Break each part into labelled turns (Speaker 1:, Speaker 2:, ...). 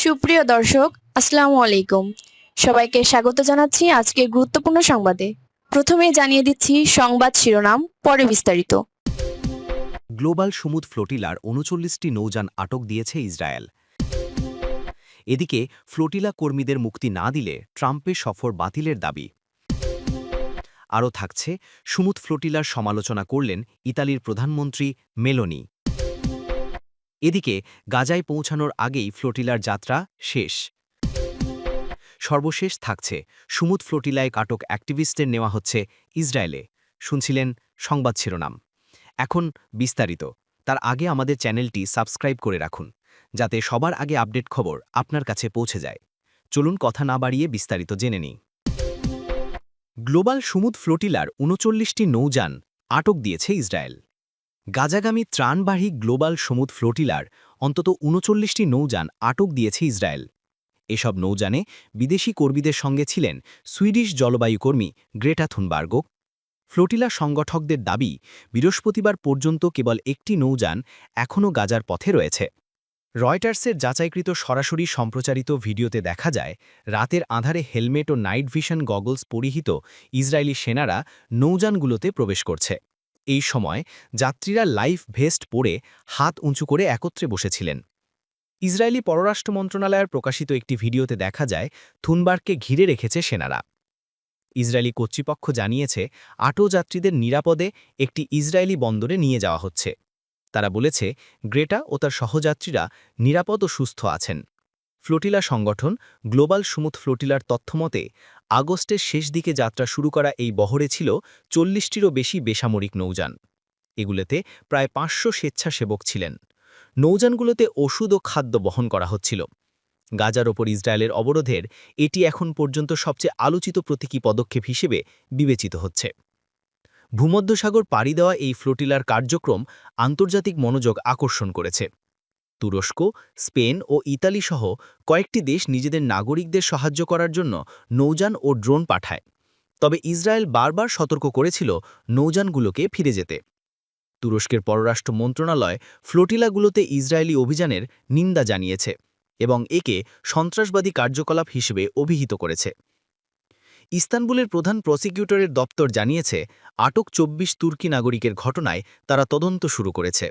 Speaker 1: সুপ্রিয় দর্শক, আসসালামু আলাইকুম। সবাইকে স্বাগত জানাচ্ছি আজকের গুরুত্বপূর্ণ সংবাদে। প্রথমেই জানিয়ে দিচ্ছি সংবাদ শিরোনাম, পরে বিস্তারিত।
Speaker 2: গ্লোবাল সমুদ্র ফ্লোটিলার ৩৯টি নৌযান আটক দিয়েছে ইসরায়েল। এদিকে ফ্লোটিলা কর্মীদের মুক্তি না দিলে ট্রাম্পের সফর বাতিলের দাবি। আরও থাকছে, সমুদ্র ফ্লোটিলার সমালোচনা করলেন ইতালির প্রধানমন্ত্রী মেলোনি। এদিকে গাজায় পৌঁছানোর আগেই ফ্লোটিলার যাত্রা শেষ। সর্বশেষ থাকছে, সমুদ্র ফ্লোটিলায় আটক অ্যাক্টিভিস্টদের নেওয়া হচ্ছে ইসরায়েলে। শুনছিলেন সংবাদ শিরোনাম। এখন বিস্তারিত। তার আগে আমাদের চ্যানেলটি সাবস্ক্রাইব করে রাখুন, যাতে সবার আগে আপডেট খবর আপনার কাছে পৌঁছে যায়। চলুন কথা না বাড়িয়ে বিস্তারিত জেনে নিই। গ্লোবাল সমুদ্র ফ্লোটিলার ৩৯টি নৌযান আটক দিয়েছে ইসরায়েল। গাজাগামী ত্রাণবাহী গ্লোবাল সমুদ্র ফ্লোটিলার অন্তত ৩৯টি নৌযান আটক দিয়েছে ইসরায়েল। এসব নৌযানে বিদেশি কর্মীদের সঙ্গে ছিলেন সুইডিশ জলবায়ু কর্মী গ্রেটা থুনবার্গ। ফ্লোটিলা সংগঠকদের দাবি, বৃহস্পতিবার পর্যন্ত কেবল একটি নৌযান এখনও গাজার পথে রয়েছে। রয়টার্সের যাচাইকৃত সরাসরি সম্প্রচারিত ভিডিওতে দেখা যায়, রাতের আঁধারে হেলমেট ও নাইট ভিশন গগলস পরিহিত ইসরায়েলি সেনারা নৌযানগুলোতে প্রবেশ করছে। এই সময় যাত্রীরা লাইফ ভেস্ট পরে হাত উঁচু করে একত্রে বসেছিলেন। ইসরায়েলি পররাষ্ট্র মন্ত্রণালয়ের প্রকাশিত একটি ভিডিওতে দেখা যায়, থুনবার্গকে ঘিরে রেখেছে সেনারা। ইসরায়েলি কর্তৃপক্ষ জানিয়েছে, আটক যাত্রীদের নিরাপদে একটি ইসরায়েলি বন্দরে নিয়ে যাওয়া হচ্ছে। তারা বলেছে, গ্রেটা ও তার সহযাত্রীরা নিরাপদ ও সুস্থ আছেন। ফ্লোটিলা সংগঠন গ্লোবাল সমুদ্র ফ্লোটিলার তথ্যমতে আগস্টের শেষ দিকে যাত্রা শুরু করা এই বহরে ছিল ৪০টিরও বেশি বেসামরিক নৌযান। এগুলোতে প্রায় ৫০০ স্বেচ্ছাসেবক ছিলেন। নৌযানগুলোতে ওষুধ ও খাদ্য বহন করা হচ্ছিল। গাজার ওপর ইসরায়েলের অবরোধের এটি এখন পর্যন্ত সবচেয়ে আলোচিত প্রতীকী পদক্ষেপ হিসেবে বিবেচিত হচ্ছে। ভূমধ্যসাগর পাড়ি দেওয়া এই ফ্লোটিলার কার্যক্রম আন্তর্জাতিক মনোযোগ আকর্ষণ করেছে। তুরস্ক, স্পেন ও ইতালি সহ কয়েকটি দেশ নিজেদের নাগরিকদের সাহায্য করার জন্য নৌযান ও ড্রোন পাঠায়। তবে ইসরায়েল বারবার সতর্ক করেছিল নৌযানগুলোকে ফিরে যেতে। তুরস্কের পররাষ্ট্র মন্ত্রণালয় ফ্লোটিলাগুলোতে ইসরায়েলি অভিযানের নিন্দা জানিয়েছে এবং একে সন্ত্রাসবাদী কার্যকলাপ হিসেবে অভিহিত করেছে। ইস্তানবুলের প্রধান প্রসিকিউটরের দপ্তর জানিয়েছে, আটক ২৪ তুর্কি নাগরিকের ঘটনায় তারা তদন্ত শুরু করেছে।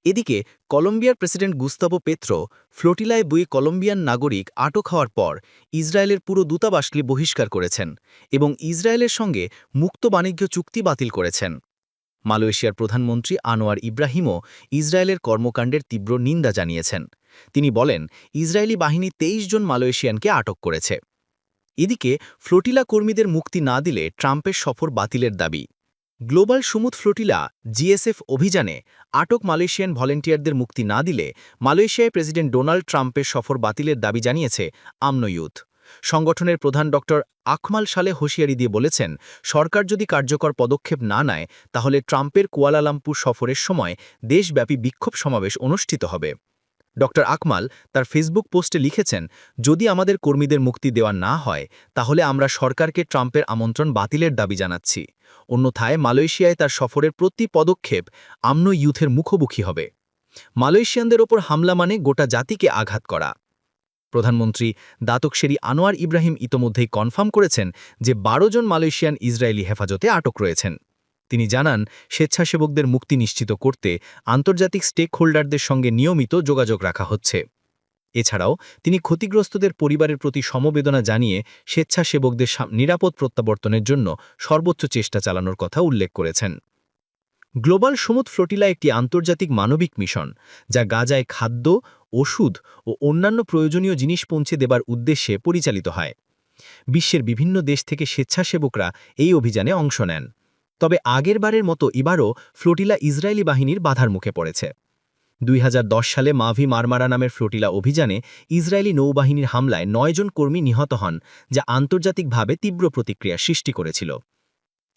Speaker 2: এদিকে কলম্বিয়ার প্রেসিডেন্ট গুস্তাভো পেত্রো ফ্লোটিলায় ২ কলম্বিয়ান নাগরিক আটক হওয়ার পর ইসরায়েলের পুরো দূতাবাসকে বহিষ্কার করেছেন এবং ইসরায়েলের সঙ্গে মুক্ত বাণিজ্য চুক্তি বাতিল করেছেন। মালয়েশিয়ার প্রধানমন্ত্রী আনোয়ার ইব্রাহিমও ইসরায়েলের কর্মকাণ্ডের তীব্র নিন্দা জানিয়েছেন। তিনি বলেন, ইসরায়েলি বাহিনী ২৩ জন মালয়েশিয়ানকে আটক করেছে। এদিকে ফ্লোটিলা কর্মীদের মুক্তি না দিলে ট্রাম্পের সফর বাতিলের দাবি। গ্লোবাল সমুদ্র ফ্লোটিলা জিএসএফ অভিযানে আটক মালয়েশিয়ান ভলেন্টিয়ারদের মুক্তি না দিলে মালয়েশিয়ায় প্রেসিডেন্ট ডোনাল্ড ট্রাম্পের সফর বাতিলের দাবি জানিয়েছে আমনো ইউথ। সংগঠনের প্রধান ডক্টর আকমাল সালে হুঁশিয়ারি দিয়ে বলেছেন, সরকার যদি কার্যকর পদক্ষেপ না নেয় তাহলে ট্রাম্পের কুয়ালালামপুর সফরের সময় দেশব্যাপী বিক্ষোভ সমাবেশ অনুষ্ঠিত হবে। ডক্টর আকমাল তার ফেসবুক পোস্টে লিখেছেন, যদি আমাদের কর্মীদের মুক্তি দেওয়া না হয় তাহলে আমরা সরকারকে ট্রাম্পের আমন্ত্রণ বাতিলের দাবি জানাচ্ছি। অন্যথায় মালয়েশিয়ায় তার সফরের প্রতি পদক্ষেপ আমনো ইউথের মুখোমুখি হবে। মালয়েশিয়ানদের ওপর হামলা মানে গোটা জাতিকে আঘাত করা। প্রধানমন্ত্রী দাতক শেরি আনোয়ার ইব্রাহিম ইতোমধ্যেই কনফার্ম করেছেন যে ১২ জন মালয়েশিয়ান ইসরায়েলি হেফাজতে আটক রয়েছেন। তিনি জানান, স্বেচ্ছাসেবকদের মুক্তি নিশ্চিত করতে আন্তর্জাতিক স্টেক হোল্ডারদের সঙ্গে নিয়মিত যোগাযোগ রাখা হচ্ছে। এছাড়াও তিনি ক্ষতিগ্রস্তদের পরিবারের প্রতি সমবেদনা জানিয়ে স্বেচ্ছাসেবকদের নিরাপদ প্রত্যাবর্তনের জন্য সর্বোচ্চ চেষ্টা চালানোর কথা উল্লেখ করেছেন। গ্লোবাল সমুদ্র ফ্লোটিলা একটি আন্তর্জাতিক মানবিক মিশন, যা গাজায় খাদ্য, ওষুধ ও অন্যান্য প্রয়োজনীয় জিনিস পৌঁছে দেবার উদ্দেশ্যে পরিচালিত হয়। বিশ্বের বিভিন্ন দেশ থেকে স্বেচ্ছাসেবকরা এই অভিযানে অংশ নেন। তবে আগেরবারের মতো এবারও ফ্লোটিলা ইসরায়েলি বাহিনীর বাধার মুখে পড়েছে। ২০১০ সালে মাভি মারমারা নামের ফ্লোটিলা অভিযানে ইসরায়েলি নৌবাহিনীর হামলায় ৯ জন কর্মী নিহত হন, যা আন্তর্জাতিকভাবে তীব্র প্রতিক্রিয়া সৃষ্টি করেছিল।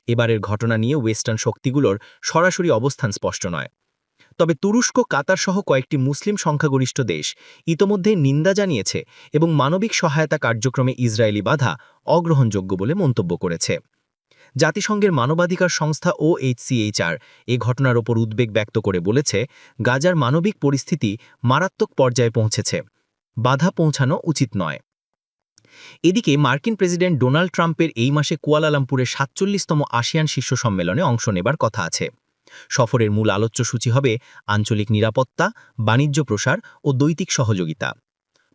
Speaker 2: এবারের ঘটনা নিয়ে ওয়েস্টার্ন শক্তিগুলোর সরাসরি অবস্থান স্পষ্ট নয়। তবে তুরস্ক, কাতার সহ কয়েকটি মুসলিম সংখ্যাগরিষ্ঠ দেশ ইতোমধ্যেই নিন্দা জানিয়েছে এবং মানবিক সহায়তা কার্যক্রমে ইসরায়েলি বাধা অগ্রহণযোগ্য বলে মন্তব্য করেছে। জাতিসংঘের মানবাধিকার সংস্থা OHCHR এ ঘটনার ওপর উদ্বেগ ব্যক্ত করে বলেছে, গাজার মানবিক পরিস্থিতি মারাত্মক পর্যায়ে পৌঁছেছে।
Speaker 3: বাধা পৌঁছানো উচিত নয়। এদিকে মার্কিন প্রেসিডেন্ট ডোনাল্ড ট্রাম্পের এই মাসে কুয়ালালামপুরে ৪৭তম আসিয়ান শীর্ষ সম্মেলনে অংশ নেবার কথা আছে। সফরের মূল আলোচ্যসূচি হবে আঞ্চলিক নিরাপত্তা, বাণিজ্য প্রসার ও দ্বৈতিক সহযোগিতা।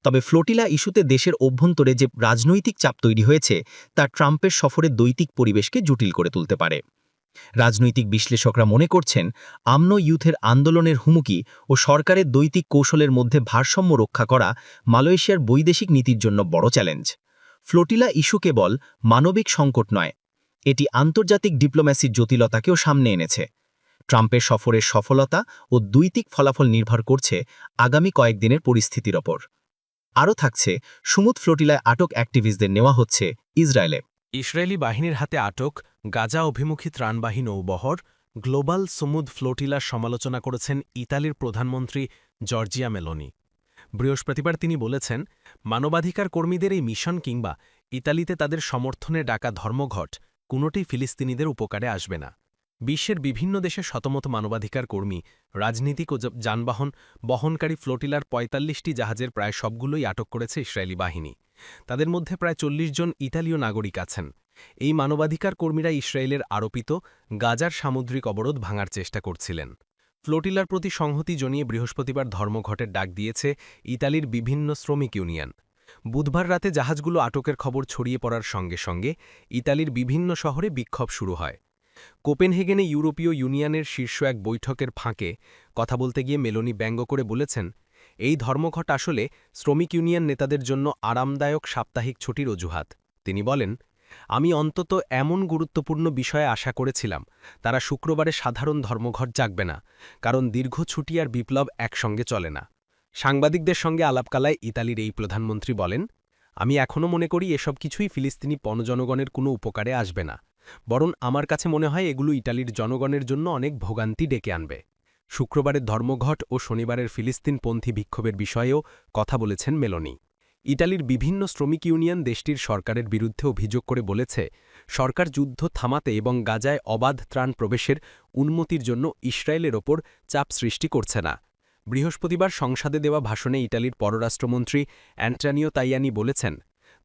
Speaker 3: তবে ফ্লোটিলা ইস্যুতে দেশের অভ্যন্তরে যে রাজনৈতিক চাপ তৈরি হয়েছে তা ট্রাম্পের সফরের দ্বৈতিক পরিবেশকে জটিল করে তুলতে পারে। রাজনৈতিক বিশ্লেষকরা মনে করছেন, আমনো ইউথের আন্দোলনের হুমকি ও সরকারের দ্বৈতিক কৌশলের মধ্যে ভারসাম্য রক্ষা করা মালয়েশিয়ার বৈদেশিক নীতির জন্য বড় চ্যালেঞ্জ। ফ্লোটিলা ইস্যু কেবল মানবিক সংকট নয়, এটি আন্তর্জাতিক ডিপ্লোম্যাসির জটিলতাকেও সামনে এনেছে। ট্রাম্পের সফরের সফলতা ও দ্বৈতিক ফলাফল নির্ভর করছে আগামী কয়েকদিনের পরিস্থিতির ওপর। আরও থাকছে, সুমুদ ফ্লোটিলায় আটক অ্যাক্টিভিস্টদের নেওয়া হচ্ছে ইসরায়েলে।
Speaker 4: ইসরায়েলি বাহিনীর হাতে আটক গাজা অভিমুখী ত্রাণবাহী নৌবহর গ্লোবাল সুমুদ ফ্লোটিলার সমালোচনা করেছেন ইতালির প্রধানমন্ত্রী জর্জিয়া মেলোনি। বৃহস্পতিবার তিনি বলেছেন, মানবাধিকার কর্মীদের এই মিশন কিংবা ইতালিতে তাদের সমর্থনে ডাকা ধর্মঘট কোনোটি ফিলিস্তিনিদের উপকারে আসবে না। বিশ্বের বিভিন্ন দেশে শতমত মানবাধিকার কর্মী, রাজনীতিক ও যানবাহন বহনকারী ফ্লোটিলার ৪৫টি জাহাজের প্রায় সবগুলোই আটক করেছে ইসরায়েলি বাহিনী। তাদের মধ্যে প্রায় ৪০ জন ইতালীয় নাগরিক আছেন। এই মানবাধিকার কর্মীরা ইসরায়েলের আরোপিত গাজার সামুদ্রিক অবরোধ ভাঙার চেষ্টা করছিলেন। ফ্লোটিলার প্রতি সংহতি জানিয়ে বৃহস্পতিবার ধর্মঘটের ডাক দিয়েছে ইতালির বিভিন্ন শ্রমিক ইউনিয়ন। বুধবার রাতে জাহাজগুলো আটকের খবর ছড়িয়ে পড়ার সঙ্গে সঙ্গে ইতালির বিভিন্ন শহরে বিক্ষোভ শুরু হয়। কোপেনহেগেনে ইউরোপীয় ইউনিয়নের শীর্ষ এক বৈঠকের ফাঁকে কথা বলতে গিয়ে মেলোনি ব্যঙ্গ করে বলেছেন, এই ধর্মঘট আসলে শ্রমিক ইউনিয়ন নেতাদের জন্য আরামদায়ক সাপ্তাহিক ছুটির অজুহাত। তিনি বলেন, আমি অন্তত এমন গুরুত্বপূর্ণ বিষয়ে আশা করেছিলাম তারা শুক্রবারে সাধারণ ধর্মঘট জাগবে না, কারণ দীর্ঘ ছুটি আর বিপ্লব একসঙ্গে চলে না। সাংবাদিকদের সঙ্গে আলাপকালায় ইতালির এই প্রধানমন্ত্রী বলেন, আমি এখনও মনে করি এসব কিছুই ফিলিস্তিনি পণজনগণের কোনো উপকারে আসবে না, বরং আমার কাছে মনে হয় এগুলো ইটালির জনগণের জন্য অনেক ভোগান্তি ডেকে আনবে। শুক্রবারের ধর্মঘট ও শনিবারের ফিলিস্তিনপন্থী বিক্ষোভের বিষয়েও কথা বলেছেন মেলোনি। ইটালির বিভিন্ন শ্রমিক ইউনিয়ন দেশটির সরকারের বিরুদ্ধে অভিযোগ করে বলেছে, সরকার যুদ্ধ থামাতে এবং গাজায় অবাধ ত্রাণ প্রবেশের অনুমতির জন্য ইসরায়েলের ওপর চাপ সৃষ্টি করছে না। বৃহস্পতিবার সংসদে দেওয়া ভাষণে ইটালির পররাষ্ট্রমন্ত্রী অ্যান্টনিও তাইয়ানি বলেছেন,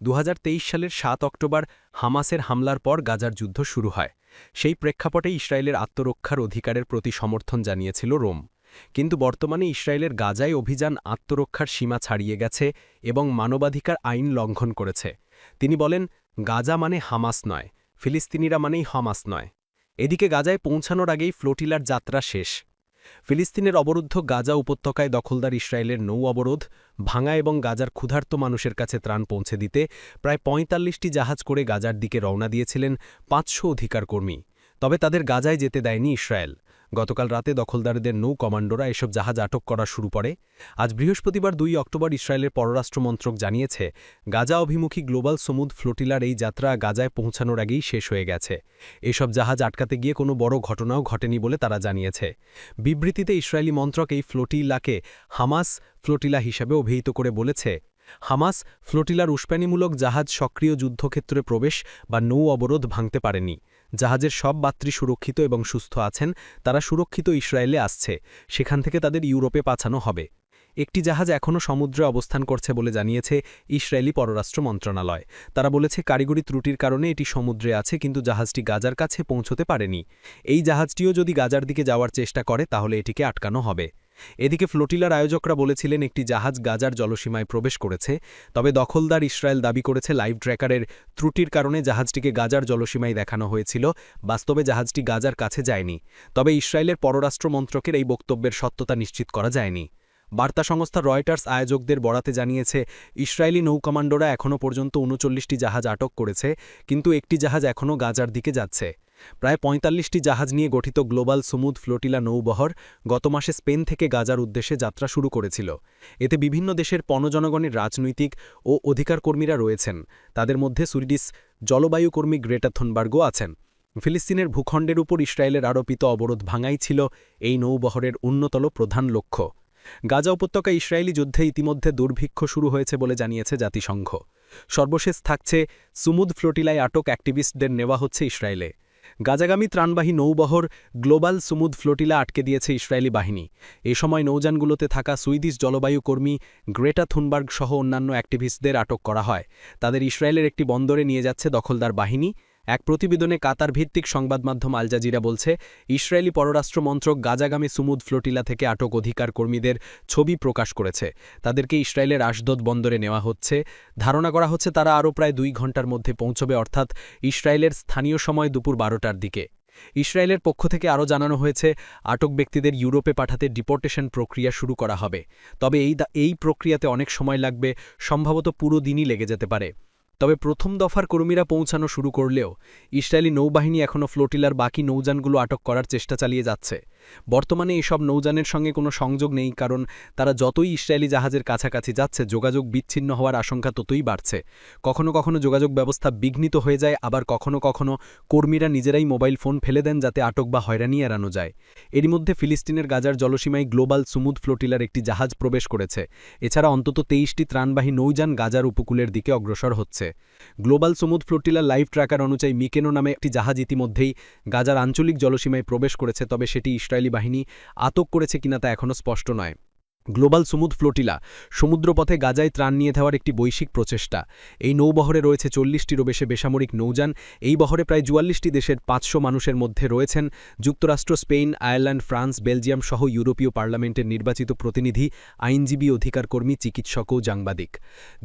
Speaker 4: ২০২৩ সালের ৭ অক্টোবর হামাসের হামলার পর গাজার যুদ্ধ শুরু হয়। সেই প্রেক্ষাপটে ইসরায়েলের আত্মরক্ষার অধিকারের প্রতি সমর্থন জানিয়েছিল রোম। কিন্তু বর্তমানে ইসরায়েলের গাজায় অভিযান আত্মরক্ষার সীমা ছাড়িয়ে গেছে এবং মানবাধিকার আইন লঙ্ঘন করেছে। তিনি বলেন, গাজা মানে হামাস নয়, ফিলিস্তিনিরা মানেই হামাস নয়। এদিকে গাজায় পৌঁছানোর আগেই ফ্লোটিলার যাত্রা শেষ। ফিলিস্তিনের অবরুদ্ধ গাজা উপত্যকায় দখলদার ইসরায়েলের নৌ অবরোধ ভাঙা এবং গাজার ক্ষুধার্ত মানুষের কাছে ত্রাণ পৌঁছে দিতে প্রায় ৪৫টি জাহাজ করে গাজার দিকে রওনা দিয়েছিলেন ৫০০ অধিকার কর্মী। তবে তাদের গাজায় যেতে দেয়নি ইসরায়েল। গতকাল রাতে দখলদারদের নৌ কমান্ডোরা এসব জাহাজ আটক করা শুরু করে। আজ বৃহস্পতিবার ২ অক্টোবর ইসরায়েলের পররাষ্ট্র মন্ত্রক জানিয়েছে, গাজা অভিমুখী গ্লোবাল সমুদ ফ্লোটিলার এই যাত্রা গাজায় পৌঁছানোর আগেই শেষ হয়ে গেছে। এসব জাহাজ আটকাতে গিয়ে কোনো বড় ঘটনাও ঘটেনি বলে তারা জানিয়েছে। বিবৃতিতে ইসরায়েলি মন্ত্রক এই ফ্লোটিলাকে হামাস ফ্লোটিলা হিসেবে অভিহিত করে বলেছে, হামাস ফ্লোটিলার উস্কানিমূলক জাহাজ সক্রিয় যুদ্ধক্ষেত্রে প্রবেশ বা নৌ অবরোধ ভাঙতে পারেনি। জাহাজের সব যাত্রী সুরক্ষিত এবং সুস্থ আছেন, তারা সুরক্ষিত ইসরায়েলে আসছে, সেখান থেকে তাদের ইউরোপে পাঠানো হবে। একটি জাহাজ এখনও সমুদ্রে অবস্থান করছে বলে জানিয়েছে ইসরায়েলি পররাষ্ট্র মন্ত্রণালয়। তারা বলেছে, কারিগরি ত্রুটির কারণে এটি সমুদ্রে আছে, কিন্তু জাহাজটি গাজার কাছে পৌঁছতে পারেনি। এই জাহাজটিও যদি গাজার দিকে যাওয়ার চেষ্টা করে তাহলে এটিকে আটকানো হবে। এদিকে ফ্লোটিলার আয়োজকরা বলেছিলেন একটি জাহাজ গাজার জলসীমায় প্রবেশ করেছে, তবে দখলদার ইসরায়েল দাবি করেছে লাইভ ট্র্যাকারের ত্রুটির কারণে জাহাজটিকে গাজার জলসীমায় দেখানো হয়েছিল, বাস্তবে জাহাজটি গাজার কাছে যায়নি। তবে ইসরায়েলের পররাষ্ট্র মন্ত্রকের এই বক্তব্যের সত্যতা নিশ্চিত করা যায়নি। বার্তা সংস্থা রয়টার্স আয়োজকদের বরাতে জানিয়েছে, ইসরায়েলি নৌকমান্ডোরা এখনও পর্যন্ত ৩৯টি জাহাজ আটক করেছে, কিন্তু একটি জাহাজ এখনও গাজার দিকে যাচ্ছে। প্রায় ৪৫টি জাহাজ নিয়ে গঠিত গ্লোবাল সমুদ ফ্লোটিলা নৌবহর গত মাসে স্পেন থেকে গাজার উদ্দেশ্যে যাত্রা শুরু করেছিল। এতে বিভিন্ন দেশের পণজনগণের রাজনৈতিক ও অধিকার কর্মীরা রয়েছেন। তাদের মধ্যে সুইডিশ জলবায়ু কর্মী গ্রেটা থুনবার্গও আছেন। ফিলিস্তিনের ভূখণ্ডের উপর ইসরায়েলের আরোপিত অবরোধ ভাঙাই ছিল এই নৌবহরের অন্যতম প্রধান লক্ষ্য। গাজা উপত্যকায় ইসরায়েলি যুদ্ধে ইতিমধ্যে দুর্ভিক্ষ শুরু হয়েছে বলে জানিয়েছে জাতিসংঘ। সর্বশেষ থাকছে, সুমুদ ফ্লোটিলায় আটক অ্যাক্টিভিস্টদের নেওয়া হচ্ছে ইসরায়েলে। গাজাগামী ত্রাণবাহী নৌবহর গ্লোবাল সুমুদ ফ্লোটিলা আটকে দিয়েছে ইসরায়েলি বাহিনী। এ সময় নৌযানগুলোতে থাকা সুইডিশ জলবায়ু কর্মী গ্রেটা থুনবার্গ সহ অন্যান্য অ্যাক্টিভিস্টদের আটক করা হয়। তাদের ইসরায়েলের একটি বন্দরে নিয়ে যাচ্ছে দখলদার বাহিনী। এক প্রতিবেদনে কাতার ভিত্তিক সংবাদ মাধ্যম আল জাজিরা বলছে, ইসরায়েলি পররাষ্ট্র মন্ত্রক গাজাগামী সুমুদ ফ্লোটিলা থেকে আটক অধিকার কর্মীদের ছবি প্রকাশ করেছে। তাদেরকে ইসরায়েলের আশদোদ বন্দরে নেওয়া হচ্ছে। ধারণা করা হচ্ছে তারা আরও প্রায় 2 ঘণ্টার মধ্যে পৌঁছবে, অর্থাৎ ইসরায়েলের স্থানীয় সময় দুপুর 12টার দিকে। ইসরায়েলের পক্ষ থেকে আরও জানানো হয়েছে, আটক ব্যক্তিদের ইউরোপে পাঠাতে ডিপোর্টেশন প্রক্রিয়া শুরু করা হবে। তবে এই প্রক্রিয়াতে অনেক সময় লাগবে, সম্ভবত পুরো দিনই লেগে যেতে পারে। তবে প্রথম দফার কর্মীরা পৌঁছানো শুরু করলেও ইসরায়েলি নৌবাহিনী এখনও ফ্লোটিলার বাকি নৌযানগুলো আটক করার চেষ্টা চালিয়ে যাচ্ছে। বর্তমানে এসব নৌযানের সঙ্গে কোনো সংযোগ নেই, কারণ তারা যতই ইসরায়েলি জাহাজের কাছাকাছি যাচ্ছে যোগাযোগ বিচ্ছিন্ন হওয়ার আশঙ্কা ততই বাড়ছে। কখনো কখনো যোগাযোগ ব্যবস্থা বিঘ্নিত হয়ে যায়, আবার কখনো কখনো কর্মীরা নিজেরাই মোবাইল ফোন ফেলে দেন যাতে আটক বা হয়রানি এড়ানো যায়। এরই মধ্যে ফিলিস্তিনের গাজার জলসীমায় গ্লোবাল সুমুদ ফ্লোটিলার একটি জাহাজ প্রবেশ করেছে। এছাড়া অন্তত 23টি ত্রাণবাহী নৌযান গাজার উপকূলের দিকে অগ্রসর হচ্ছে। গ্লোবাল সুমুদ ফ্লোটিলার লাইভ ট্র্যাকার অনুযায়ী মিকেনো নামে একটি জাহাজ ইতিমধ্যেই গাজার আঞ্চলিক জলসীমায় প্রবেশ করেছে, তবে সেটি ইসরায়েলি বাহিনী আটক করেছে কিনা তা এখনও স্পষ্ট নয়। গ্লোবাল সুমুদ ফ্লোটিলা সমুদ্রপথে গাজায় ত্রাণ নিয়ে যাওয়ার একটি বৈশ্বিক প্রচেষ্টা। এই নৌবহরে রয়েছে 40টিরও বেশি বেসামরিক নৌযান। এই বহরে প্রায় 44টি দেশের 500 মানুষের মধ্যে রয়েছেন যুক্তরাষ্ট্র, স্পেন, আয়ারল্যান্ড, ফ্রান্স, বেলজিয়াম সহ ইউরোপীয় পার্লামেন্টের নির্বাচিত প্রতিনিধি, আইনজীবী, অধিকারকর্মী, চিকিৎসক ও সাংবাদিক।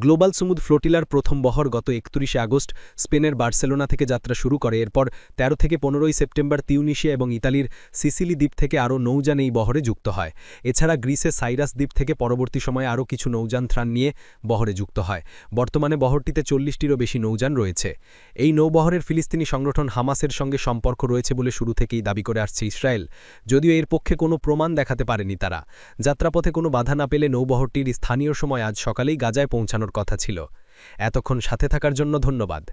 Speaker 4: গ্লোবাল সুমুদ ফ্লোটিলার প্রথম বহর গত 31 আগস্ট স্পেনের বার্সেলোনা থেকে যাত্রা শুরু করে। এরপর 13 থেকে 15 সেপ্টেম্বর তিউনিশিয়া এবং ইতালির সিসিলি দ্বীপ থেকে আরও নৌযান এই বহরে যুক্ত হয়। এছাড়া গ্রিসে সাইরাস দ্বীপ থেকে পরবর্তী সময়ে আরও কিছু নৌযান ত্রাণ নিয়ে বহরে যুক্ত হয়। বর্তমানে বহরটিতে 40টিরও বেশি নৌযান রয়েছে। এই নৌবহরের ফিলিস্তিনি সংগঠন হামাসের সঙ্গে সম্পর্ক রয়েছে বলে শুরু থেকেই দাবি করে আসছে ইসরায়েল, যদিও এর পক্ষে কোনো প্রমাণ দেখাতে পারেনি তারা। যাত্রাপথে কোনো বাধা না পেলে নৌবহরটির স্থানীয় সময় আজ সকালেই গাজায় পৌঁছানোর কথা ছিল। এতক্ষণ সাথে থাকার জন্য ধন্যবাদ।